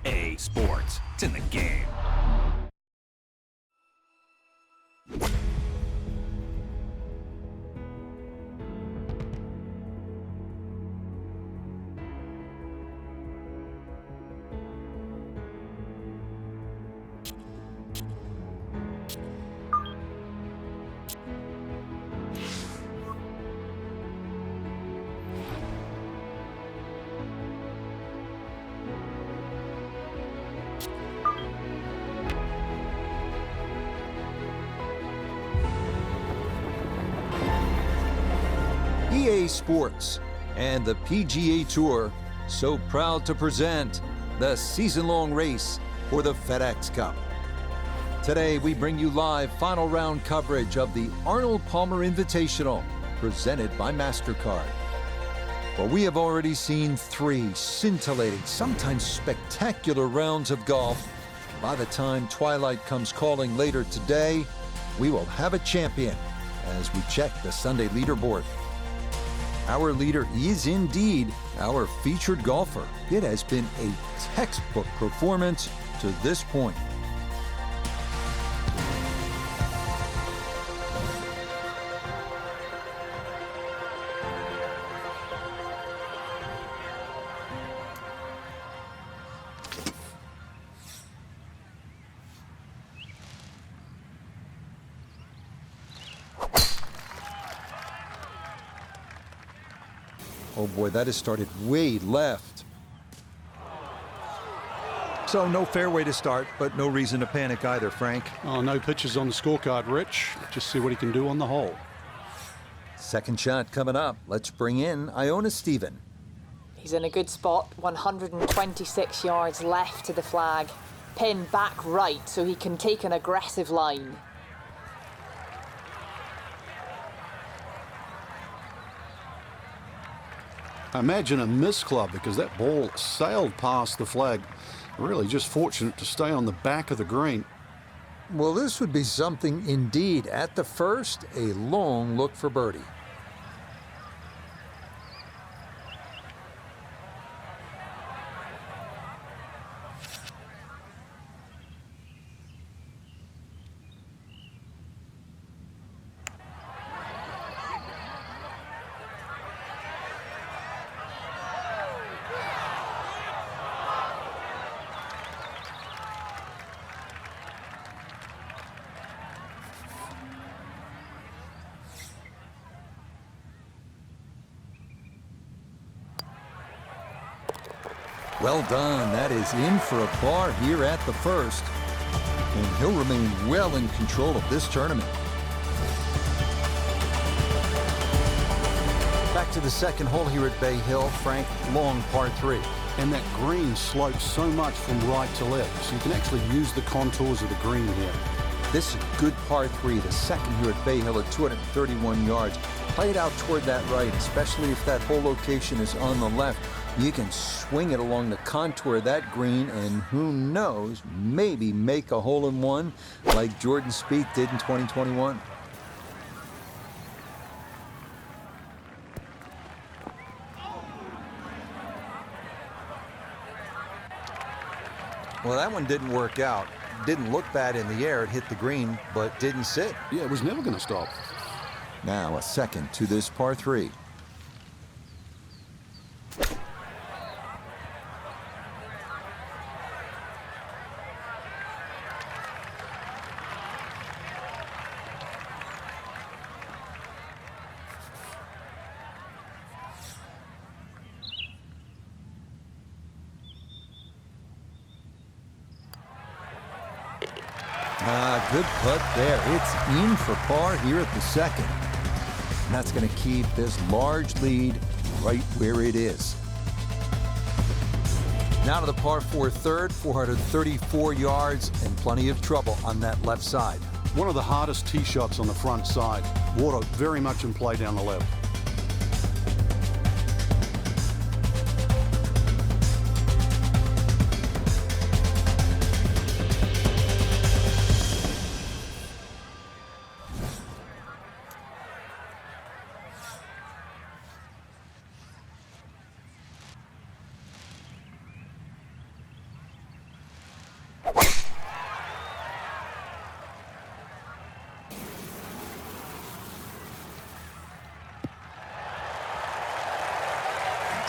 EA Sports. It's in the game. EA Sports and the PGA Tour so proud to present the season-long race for the FedEx Cup. Today we bring you live final round coverage of the Arnold Palmer Invitational presented by Mastercard. Well, we have already seen 3 scintillating, sometimes spectacular rounds of golf. By the time twilight comes calling later today, we will have a champion as we check the Sunday leaderboard. Our leader is indeed our featured golfer. It has been a textbook performance to this point. Oh boy, that has started way left. So no fairway to start, but no reason to panic either, Frank. Oh, no pitches on the scorecard, Rich. Just see what he can do on the hole. Second shot coming up. Let's bring in Iona Stephen. He's in a good spot, 126 yards left to the flag. Pin back right so he can take an aggressive line. Imagine a miss club because that ball sailed past the flag. Really just fortunate to stay on the back of the green. Well, this would be something indeed. At the first, a long look for birdie. Well done. That is in for a par here at the first. And he'll remain well in control of this tournament. Back to the second hole here at Bay Hill. Frank, long par 3. And that green slopes so much from right to left, so you can actually use the contours of the green here. This is a good par 3, the second here at Bay Hill at 231 yards. Play it out toward that right, especially if that hole location is on the left. You can swing it along the contour of that green and who knows, maybe make a hole-in-one like Jordan Spieth did in 2021. Well, that one didn't work out. Didn't look bad in the air. It hit the green, but didn't sit. Yeah, it was never going to stop. Now a second to this par 3. Good putt there. It's in for par here at the second. And that's going to keep this large lead right where it is. Now to the par 4 third, 434 yards and plenty of trouble on that left side. One of the hardest tee shots on the front side. Water very much in play down the left.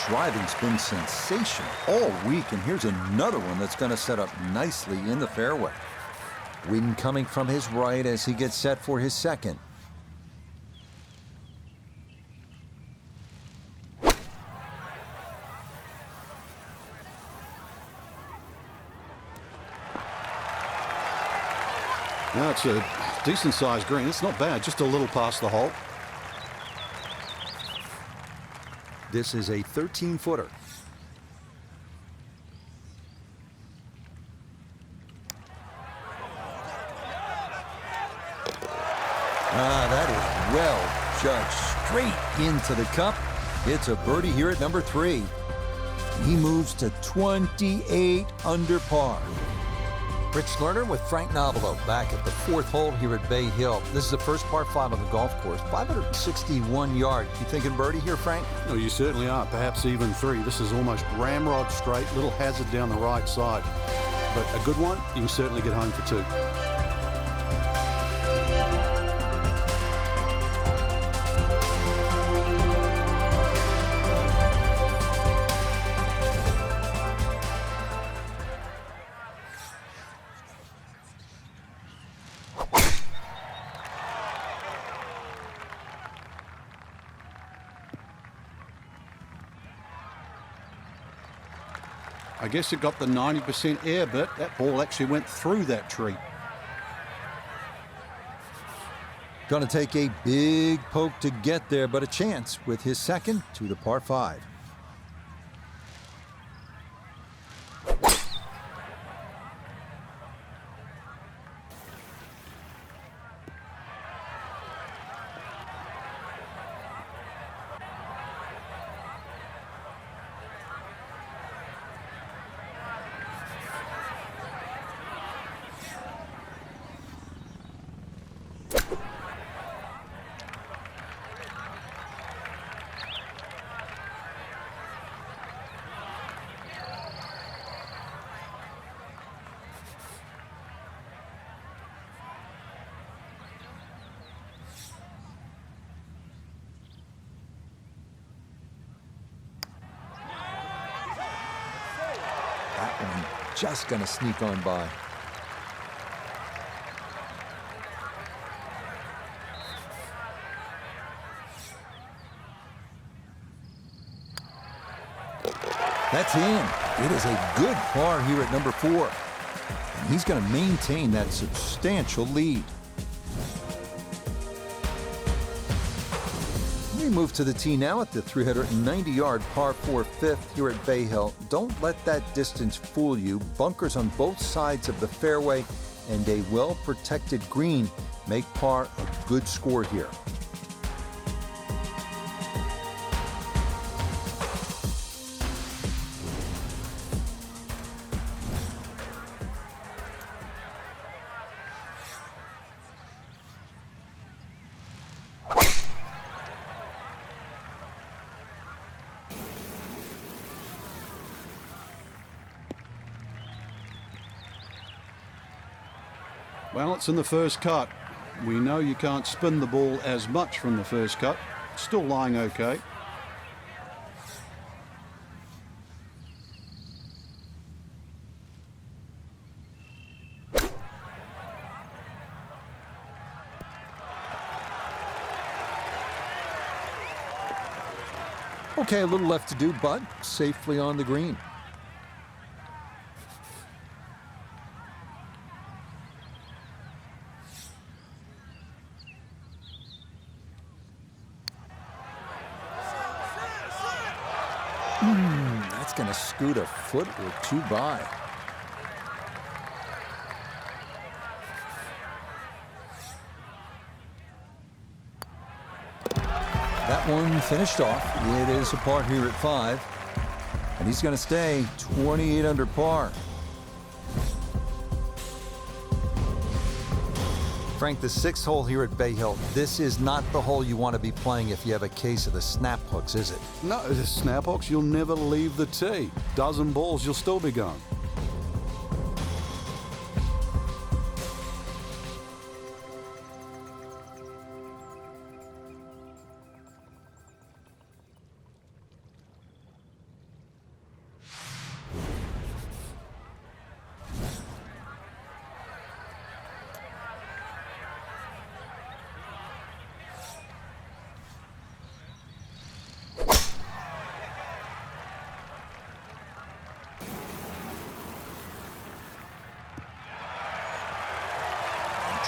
driving's been sensational all week, and here's another one that's going to set up nicely in the fairway. Wind coming from his right as he gets set for his second. Now it's a decent-sized green. It's not bad, just a little past the hole. This is a 13-footer. That is well judged. Straight into the cup. It's a birdie here at number 3. He moves to 28 under par. Rich Lerner with Frank Nobilo back at the 4th hole here at Bay Hill. This is the first par 5 on the golf course. 561 yards. You thinking birdie here, Frank? No, you certainly are. Perhaps even 3. This is almost ramrod straight. Little hazard down the right side. But a good one, you can certainly get home for 2. I guess it got the 90% air, but that ball actually went through that tree. Going to take a big poke to get there, but a chance with his second to the par 5. That one just going to sneak on by. That's in. It is a good par here at number 4. And he's going to maintain that substantial lead. We move to the tee now at the 390-yard par 4 5th here at Bay Hill. Don't let that distance fool you. Bunkers on both sides of the fairway and a well-protected green make par a good score here. Well, it's in the first cut. We know you can't spin the ball as much from the first cut. Still lying okay. Okay, a little left to do, but safely on the green. That's going to scoot a foot or 2 by. That one finished off. It is a par here at 5. And he's going to stay 28 under par. Frank, the 6th hole here at Bay Hill. This is not the hole you want to be playing if you have a case of the snap hooks, is it? No, the snap hooks, you'll never leave the tee. Dozen balls, you'll still be going.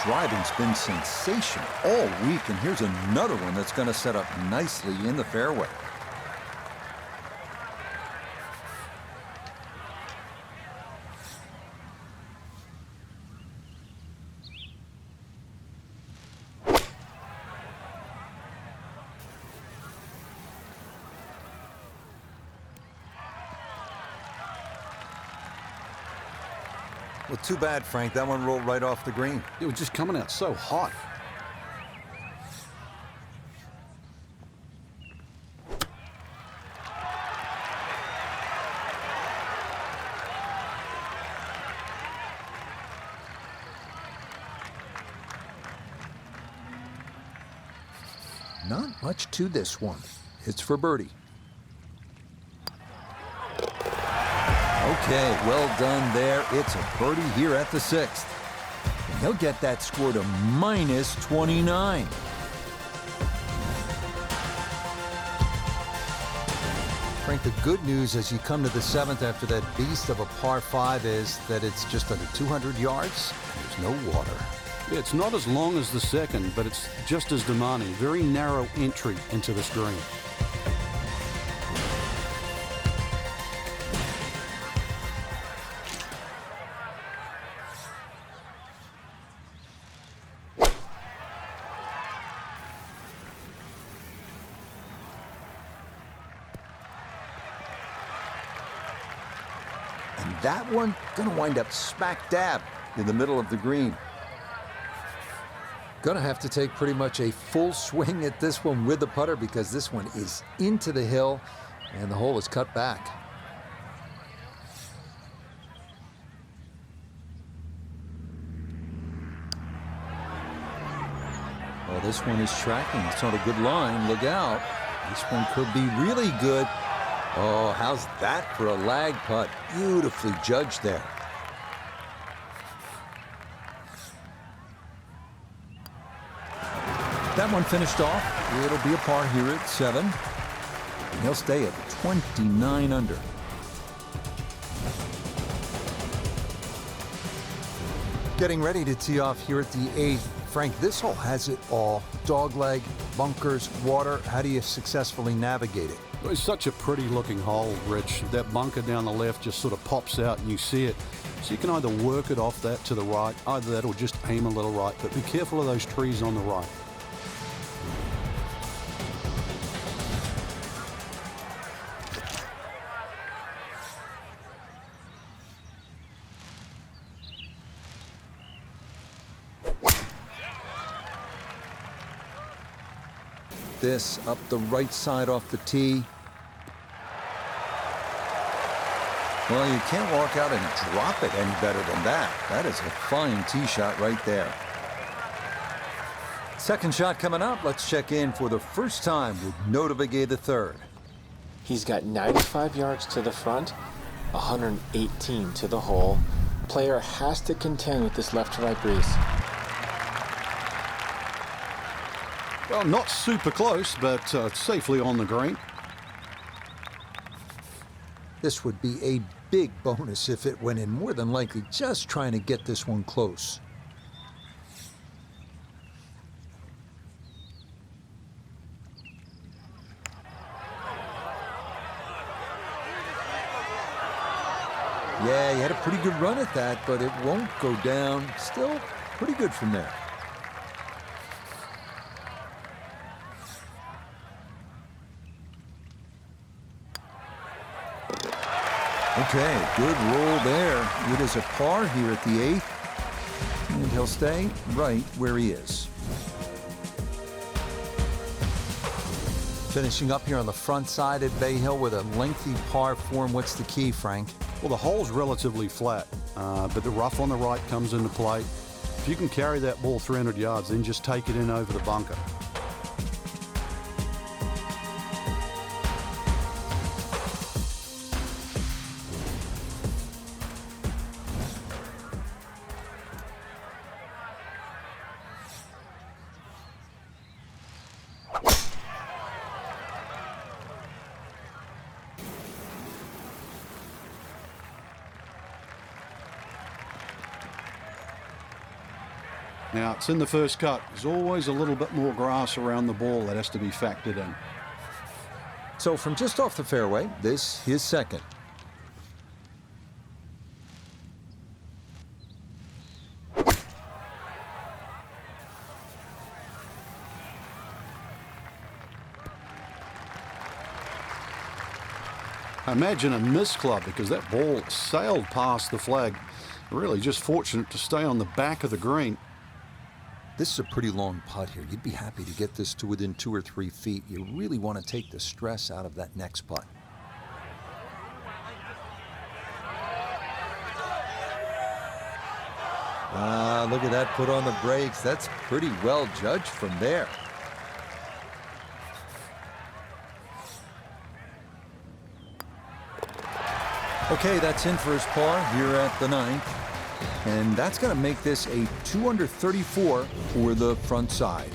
driving's been sensational all week, and here's another one that's going to set up nicely in the fairway. Well, too bad, Frank. That one rolled right off the green. It was just coming out so hot. Not much to this one. It's for birdie. Okay, well done there. It's a birdie here at the 6th. And he'll get that score to -29. Frank, the good news as you come to the 7th after that beast of a par 5 is that it's just under 200 yards. There's no water. Yeah, it's not as long as the 2nd, but it's just as demanding. Very narrow entry into this green. And that one going to wind up smack dab in the middle of the green. Going to have to take pretty much a full swing at this one with the putter, because this one is into the hill and the hole is cut back. Well, this one is tracking. It's on a good line. Look out. This one could be really good. Oh, how's that for a lag putt? Beautifully judged there. That one finished off. It'll be a par here at 7. And he'll stay at 29 under. Getting ready to tee off here at the 8th. Frank, this hole has it all. Dogleg, bunkers, water. How do you successfully navigate it? It's such a pretty looking hole, Rich. That bunker down the left just sort of pops out and you see it. So you can either work it off that to the right, either that or just aim a little right. But be careful of those trees on the right. This up the right side off the tee. Well, you can't walk out and drop it any better than that. That is a fine tee shot right there. Second shot coming up. Let's check in for the first time with Notavige III. He's got 95 yards to the front, 118 to the hole. Player has to contend with this left to right breeze. Well, not super close, but safely on the green. This would be a big bonus if it went in, more than likely just trying to get this one close. Yeah, he had a pretty good run at that, but it won't go down. Still pretty good from there. Okay, good roll there. It is a par here at the 8th, and he'll stay right where he is. Finishing up here on the front side at Bay Hill with a lengthy par 4. What's the key, Frank? Well, the hole's relatively flat, but the rough on the right comes into play. If you can carry that ball 300 yards, then just take it in over the bunker. Now, it's in the first cut. There's always a little bit more grass around the ball that has to be factored in. So from just off the fairway, this his second. Imagine a miss club because that ball sailed past the flag. Really just fortunate to stay on the back of the green. This is a pretty long putt here. You'd be happy to get this to within 2 or 3 feet. You really want to take the stress out of that next putt. Ah, look at that put on the brakes. That's pretty well judged from there. Okay, that's in for his par here at the 9th. And that's going to make this a 2 under 34 for the front side.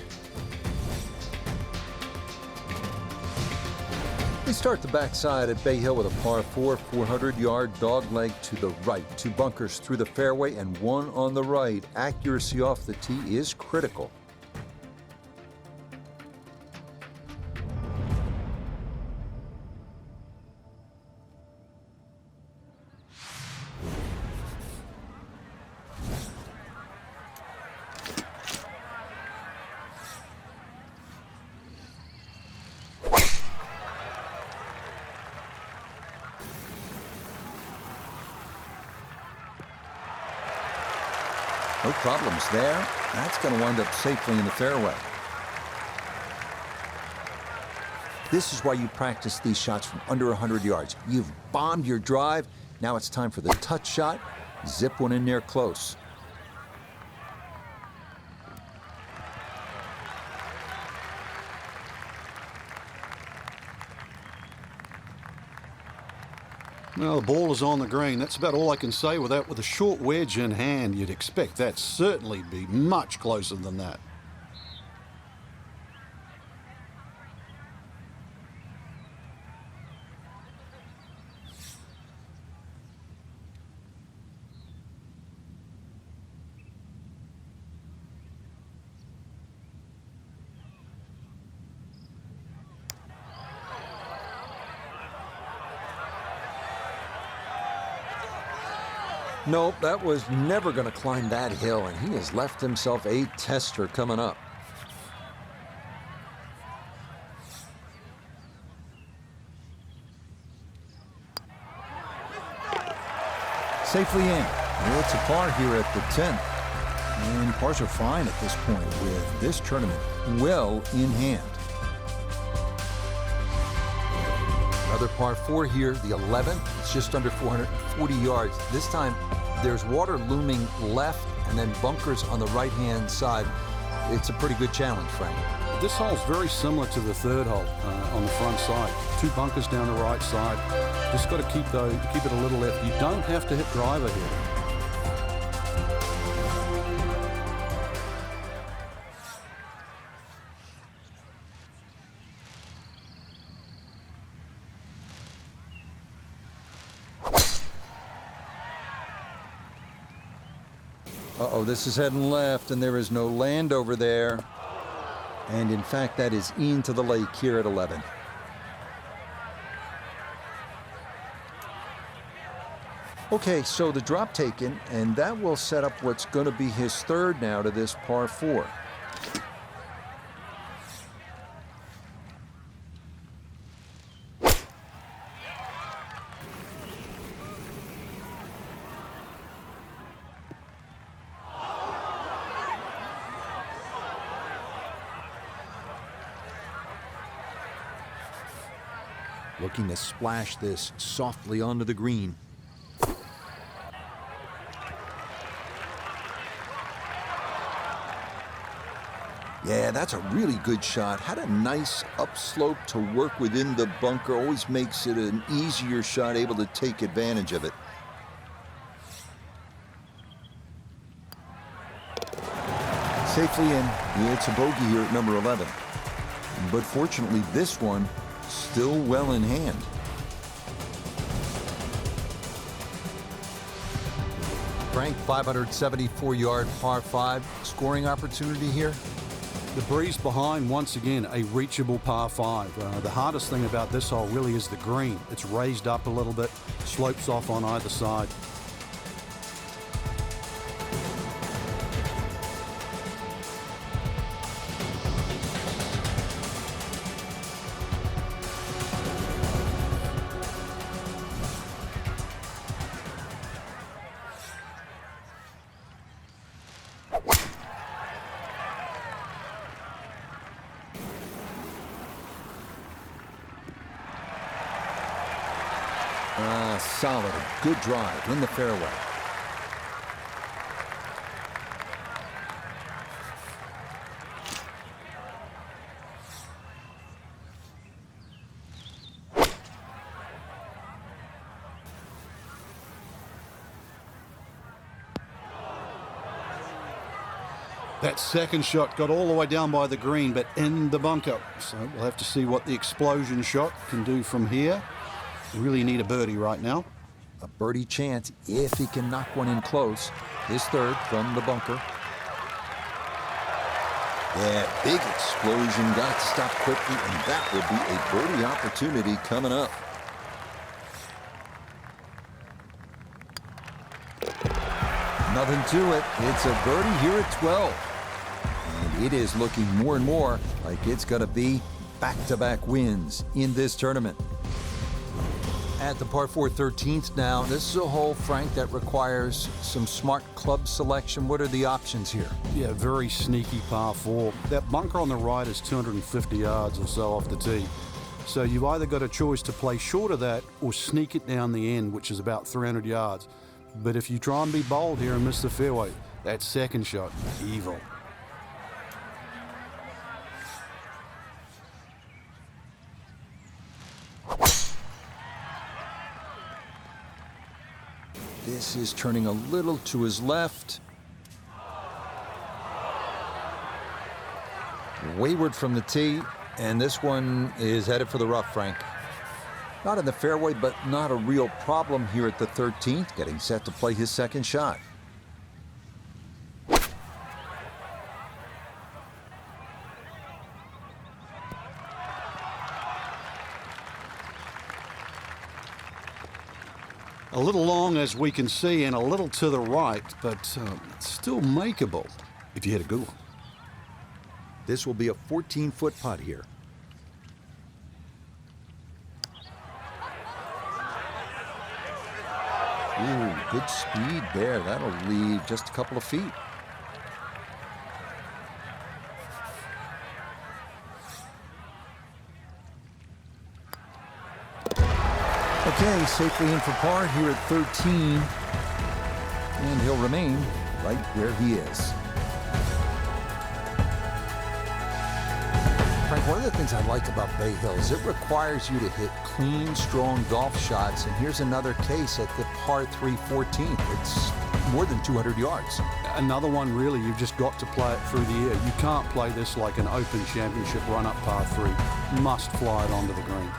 We start the backside at Bay Hill with a par 4, 400-yard dogleg to the right. 2 bunkers through the fairway and 1 on the right. Accuracy off the tee is critical. No problems there. That's going to wind up safely in the fairway. This is why you practice these shots from under 100 yards. You've bombed your drive. Now it's time for the touch shot. Zip one in there close. Well, the ball is on the green. That's about all I can say with that. With a short wedge in hand, you'd expect that certainly be much closer than that. Nope, that was never going to climb that hill, and he has left himself a tester coming up. Safely in. Well, it's a par here at the 10th. And pars are fine at this point with this tournament well in hand. Another par 4 here, the 11th. It's just under 440 yards. This time, there's water looming left and then bunkers on the right-hand side. It's a pretty good challenge, Frank. This hole's very similar to the third hole on the front side. 2 bunkers down the right side. Just got to keep it a little left. You don't have to hit driver here. Uh-oh, this is heading left, and there is no land over there. And in fact, that is into the lake here at 11. Okay, so the drop taken, and that will set up what's going to be his third now to this par 4. Looking to splash this softly onto the green. Yeah, that's a really good shot. Had a nice upslope to work within the bunker. Always makes it an easier shot, able to take advantage of it. Safely in. It's a bogey here at number 11. But fortunately, this one still well in hand. Frank, 574-yard par 5 scoring opportunity here. The breeze behind, once again, a reachable par 5. The hardest thing about this hole really is the green. It's raised up a little bit, slopes off on either side. Solid, a good drive in the fairway. That second shot got all the way down by the green, but in the bunker. So we'll have to see what the explosion shot can do from here. We really need a birdie right now. A birdie chance if he can knock one in close. His third from the bunker. Yeah, big explosion, got to stop quickly, and that will be a birdie opportunity coming up. Nothing to it. It's a birdie here at 12. And it is looking more and more like it's going to be back-to-back wins in this tournament. At the par 4 13th now, this is a hole, Frank, that requires some smart club selection. What are the options here? Yeah, very sneaky par 4. That bunker on the right is 250 yards or so off the tee. So you've either got a choice to play short of that or sneak it down the end, which is about 300 yards. But if you try and be bold here and miss the fairway, that second shot, evil. This is turning a little to his left. Wayward from the tee, and this one is headed for the rough, Frank. Not in the fairway, but not a real problem here at the 13th, getting set to play his second shot. A little long, as we can see, and a little to the right, but still makeable if you hit a good one. This will be a 14-foot putt here. Ooh, good speed there. That'll leave just a couple of feet. Okay, safely in for par here at 13. And he'll remain right where he is. Frank, one of the things I like about Bay Hill is it requires you to hit clean, strong golf shots. And here's another case at the par 3 14th. It's more than 200 yards. Another one, really, you've just got to play it through the air. You can't play this like an Open Championship run-up par 3. You must fly it onto the green.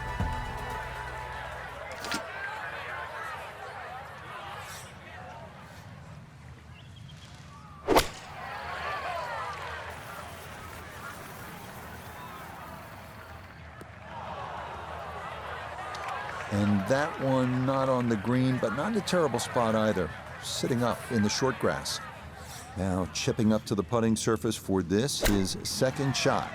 And that one not on the green, but not in a terrible spot either. Sitting up in the short grass. Now chipping up to the putting surface for this, his second shot.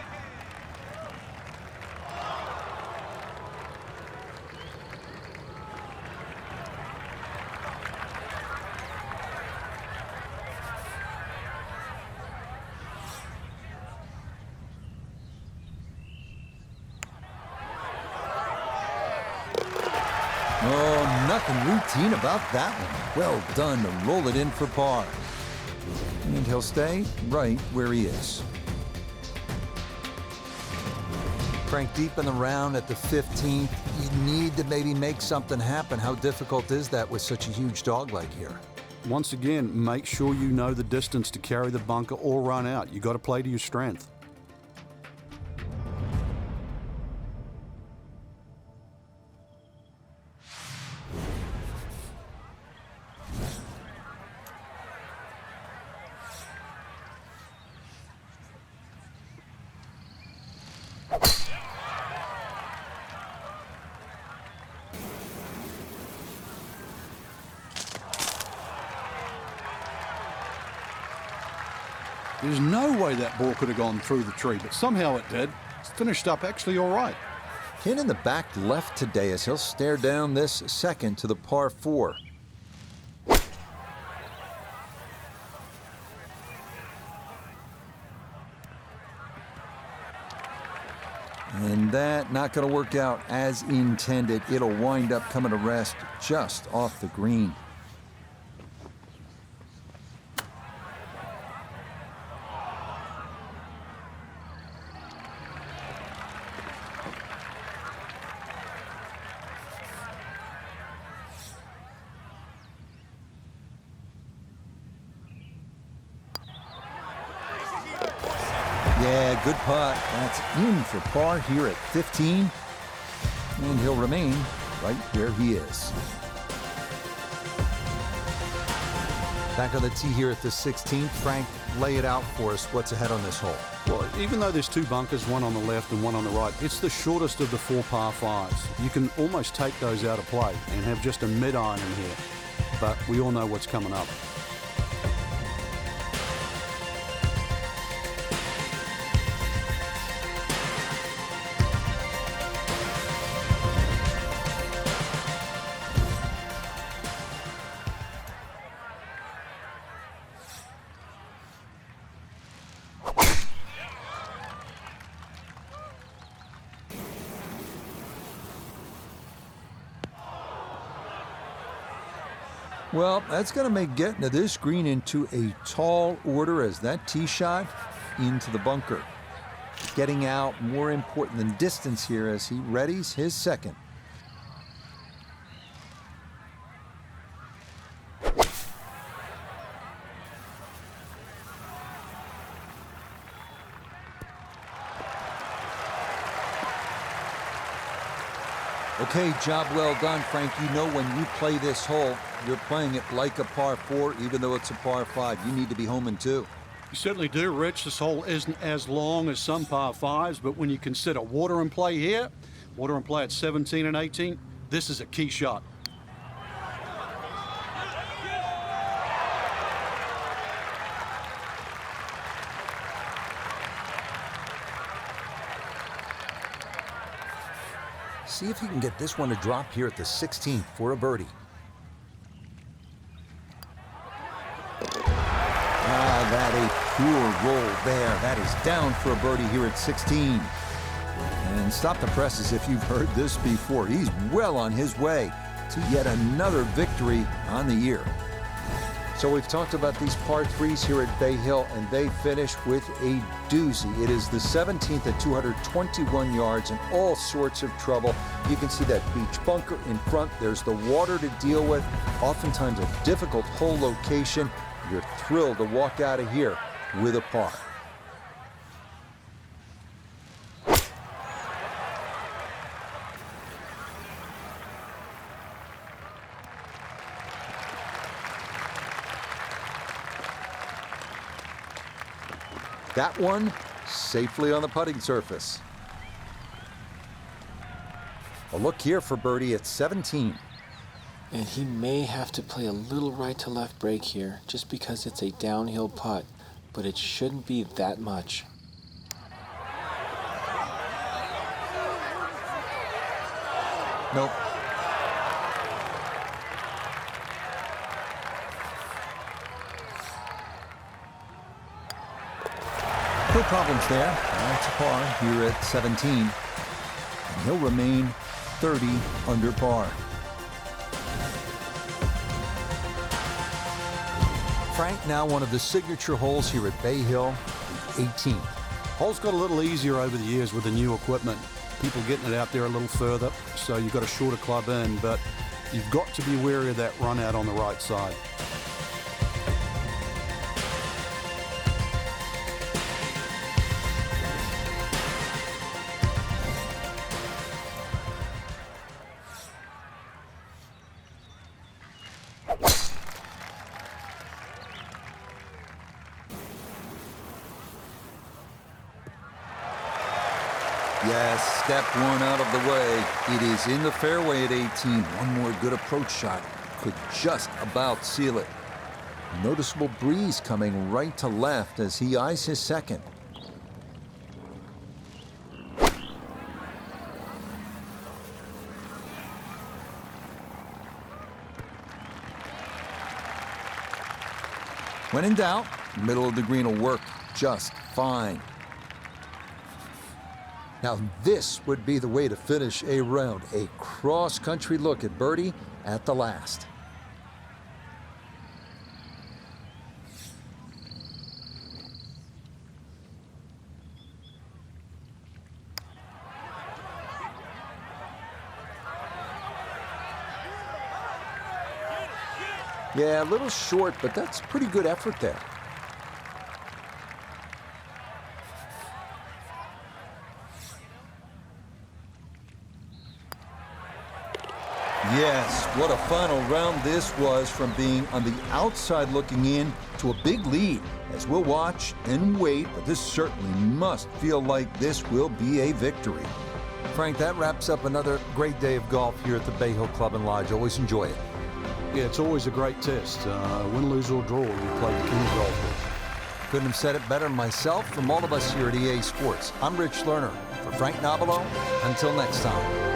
Oh, nothing routine about that one. Well done to roll it in for par. And he'll stay right where he is. Frank, deep in the round at the 15th, you need to maybe make something happen. How difficult is that with such a huge dogleg here? Once again, make sure you know the distance to carry the bunker or run out. You got to play to your strength. There's no way that ball could have gone through the tree, but somehow it did. It's finished up actually all right. Pin in the back left today as he'll stare down this second to the par 4. And that not going to work out as intended. It'll wind up coming to rest just off the green. Yeah, good putt. That's in for par here at 15. And he'll remain right where he is. Back on the tee here at the 16th. Frank, lay it out for us. What's ahead on this hole? Well, even though there's 2 bunkers, one on the left and one on the right, it's the shortest of the 4 par 5s. You can almost take those out of play and have just a mid-iron in here. But we all know what's coming up. Well, that's going to make getting to this green into a tall order as that tee shot into the bunker. Getting out more important than distance here as he readies his second. Okay, job well done, Frank. You know when you play this hole, you're playing it like a par 4, even though it's a par 5. You need to be home in 2. You certainly do, Rich. This hole isn't as long as some par 5s, but when you consider water in play here, water in play at 17 and 18, this is a key shot. See if he can get this one to drop here at the 16th for a birdie. Ah, that a pure roll there. That is down for a birdie here at 16. And stop the presses if you've heard this before. He's well on his way to yet another victory on the year. So we've talked about these par 3s here at Bay Hill, and they finish with a doozy. It is the 17th at 221 yards and all sorts of trouble. You can see that beach bunker in front. There's the water to deal with, oftentimes a difficult hole location. You're thrilled to walk out of here with a par. That one safely on the putting surface. A look here for birdie at 17. And he may have to play a little right to left break here just because it's a downhill putt, but it shouldn't be that much. Nope. No problems there. That's a par here at 17. And he'll remain 30 under par. Frank, now one of the signature holes here at Bay Hill, the 18th. Hole's got a little easier over the years with the new equipment. People getting it out there a little further, so you've got a shorter club in, but you've got to be wary of that run out on the right side. Yes, step one out of the way. It is in the fairway at 18. One more good approach shot could just about seal it. Noticeable breeze coming right to left as he eyes his second. When in doubt, middle of the green will work just fine. Now this would be the way to finish a round, a cross-country look at birdie at the last. Yeah, a little short, but that's pretty good effort there. Yes, what a final round this was, from being on the outside looking in to a big lead. As we'll watch and wait, but this certainly must feel like this will be a victory. Frank, that wraps up another great day of golf here at the Bay Hill Club and Lodge. Always enjoy it. Yeah, it's always a great test. Win, lose, or draw, you play the king of golf. Couldn't have said it better myself. From all of us here at EA Sports, I'm Rich Lerner. For Frank Nobilo, until next time.